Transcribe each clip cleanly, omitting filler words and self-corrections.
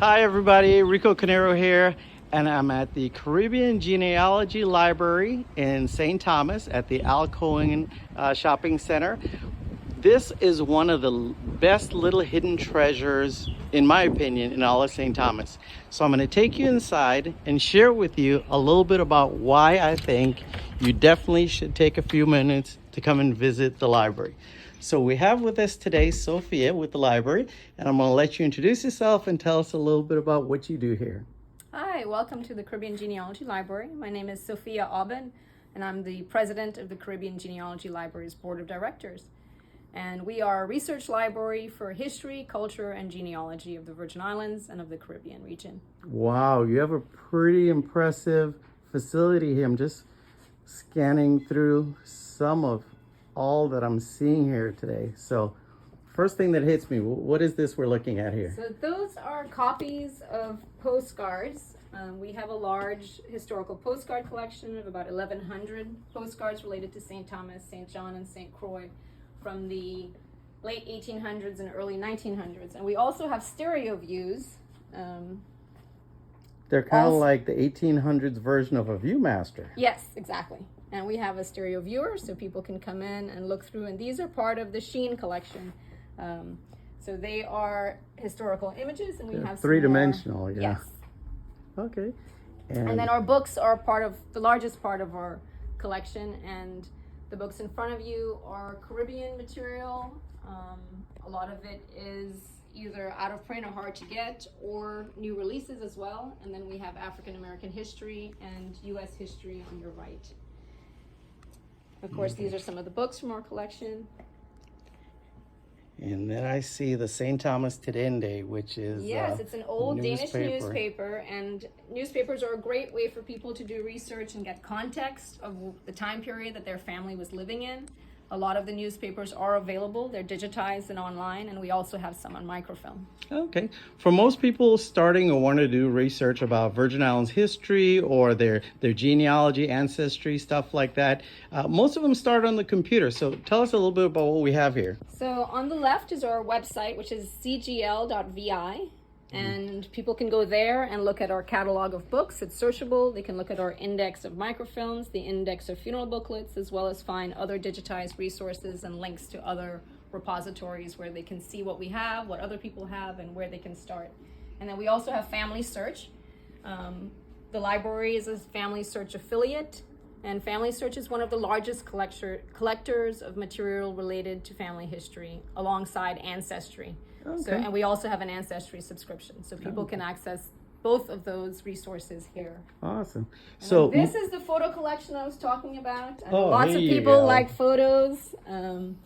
Hi everybody, Rico Canero here, and I'm at the Caribbean Genealogy Library in St. Thomas at the Al Cohen Shopping Center. This is one of the best little hidden treasures, in my opinion, in all of St. Thomas. So I'm going to take you inside and share with you a little bit about why I think you definitely should take a few minutes to come and visit the library. So we have with us today Sophia with the library, and I'm going to let you introduce yourself and tell us a little bit about what you do here. Hi, welcome to the Caribbean Genealogy Library. My name is Sophia Aubin, and I'm the president of the Caribbean Genealogy Library's Board of Directors. And we are a research library for history, culture, and genealogy of the Virgin Islands and of the Caribbean region. Wow, you have a pretty impressive facility here. I'm just scanning through some of all that I'm seeing here today. So first thing that hits me, what is this we're looking at here? So those are copies of postcards. We have a large historical postcard collection of about 1,100 postcards related to St. Thomas, St. John, and St. Croix from the late 1800s and early 1900s. And we also have stereo views. They're kind of like the 1800s version of a Viewmaster. Yes, exactly. And we have a stereo viewer so people can come in and look through. And these are part of the Sheen collection. So they are historical images, and we have three-dimensional, yeah. Yes. Okay. And then our books are part of the largest part of our collection, and the books in front of you are Caribbean material. A lot of it is either out of print or hard to get, or new releases as well. And then we have African American history and U.S. history on your right. Of course, these are some of the books from our collection. And then I see the St. Thomas Tidende, which is yes, it's an old Danish newspaper, and newspapers are a great way for people to do research and get context of the time period that their family was living in. A lot of the newspapers are available. They're digitized and online, and we also have some on microfilm. Okay. For most people starting or want to do research about Virgin Islands history or their genealogy, ancestry, stuff like that, most of them start on the computer. So tell us a little bit about what we have here. So on the left is our website, which is cgl.vi. And people can go there and look at our catalog of books. It's searchable. They can look at our index of microfilms, the index of funeral booklets, as well as find other digitized resources and links to other repositories where they can see what we have, what other people have, and where they can start. And then we also have Family Search. The library is a Family Search affiliate, and Family Search is one of the largest collectors of material related to family history alongside Ancestry. Okay. So, and we also have an Ancestry subscription, so people can access both of those resources here. Awesome. And so this is the photo collection I was talking about. And oh, lots of people like photos. And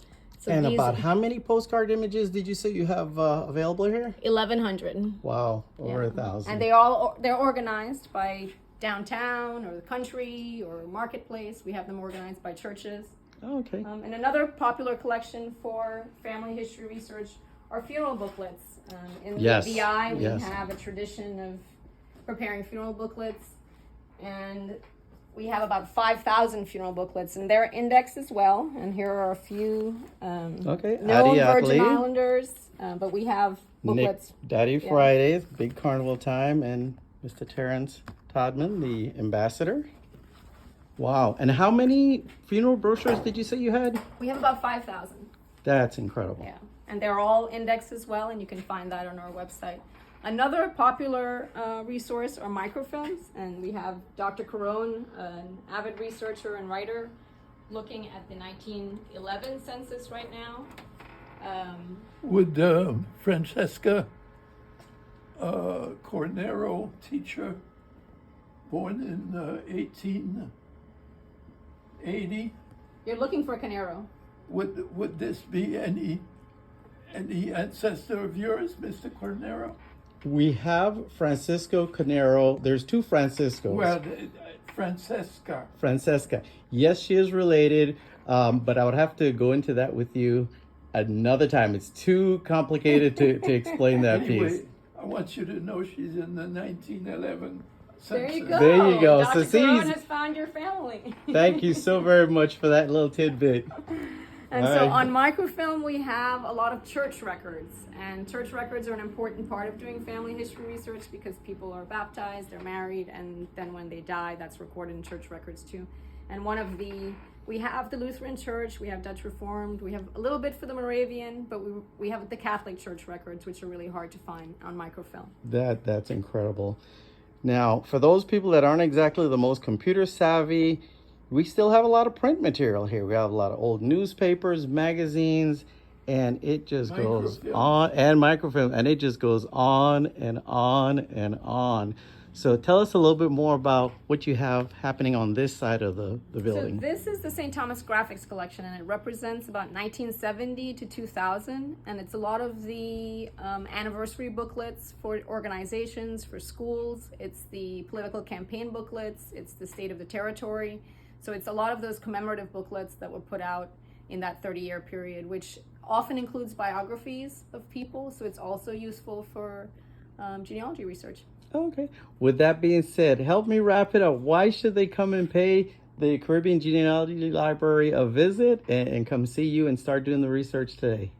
about how many postcard images did you say you have available here? 1,100. Wow, over 1,000. And they're organized by downtown or the country or marketplace. We have them organized by churches. Oh, okay. And another popular collection for family history research are funeral booklets. In the VI, we have a tradition of preparing funeral booklets, and we have about 5,000 funeral booklets, and they're indexed as well. And here are a few known Virgin Islanders, but we have booklets. Daddy Fridays, big carnival time, and Mr. Terrence Todman, the ambassador. Wow. And how many funeral brochures did you say you had? We have about 5,000. That's incredible. Yeah. And they're all indexed as well, and you can find that on our website. Another popular resource are microfilms, and we have Dr. Carone, an avid researcher and writer, looking at the 1911 census right now. Would Francesca Cornero, teacher, born in 1880? You're looking for Canero. Would this be any ancestor of yours, Mr. Cornero? We have Francisco Canero. There's two Franciscos. Well, Francesca. Yes, she is related, but I would have to go into that with you another time. It's too complicated to explain that anyway, piece. I want you to know she's in the 1911 census. There you go. There you go. Dr. So Carone has found your family. Thank you so very much for that little tidbit. And All so right. on microfilm, we have a lot of church records. And church records are an important part of doing family history research because people are baptized, they're married, and then when they die, that's recorded in church records too. And we have the Lutheran Church, we have Dutch Reformed, we have a little bit for the Moravian, but we have the Catholic Church records, which are really hard to find on microfilm. That's incredible. Now, for those people that aren't exactly the most computer savvy, we still have a lot of print material here. We have a lot of old newspapers, magazines, and it just goes Microfilm. on, and microfilm, and it just goes on and on and on. So tell us a little bit more about what you have happening on this side of the So building. this is the St. Thomas Graphics Collection, and it represents about 1970 to 2000, and it's a lot of the anniversary booklets for organizations, for schools. It's the political campaign booklets. It's the state of the territory. So it's a lot of those commemorative booklets that were put out in that 30-year period, which often includes biographies of people. So it's also useful for genealogy research. Okay. With that being said, help me wrap it up. Why should they come and pay the Caribbean Genealogy Library a visit and come see you and start doing the research today?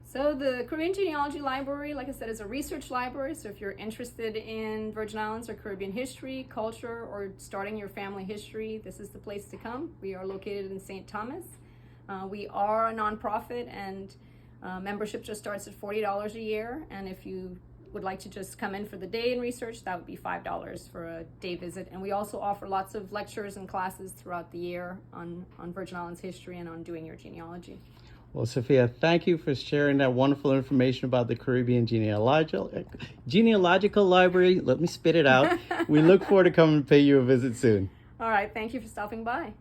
So the Caribbean Genealogy Library, like I said, is a research library. So if you're interested in Virgin Islands or Caribbean history, culture, or starting your family history, this is the place to come. We are located in St. Thomas. We are a nonprofit, and membership just starts at $40 a year. And if you would like to just come in for the day and research, that would be $5 for a day visit. And we also offer lots of lectures and classes throughout the year on Virgin Islands history and on doing your genealogy. Well, Sophia, thank you for sharing that wonderful information about the Caribbean Genealogical Library. Let me spit it out. We look forward to coming and pay you a visit soon. All right, thank you for stopping by.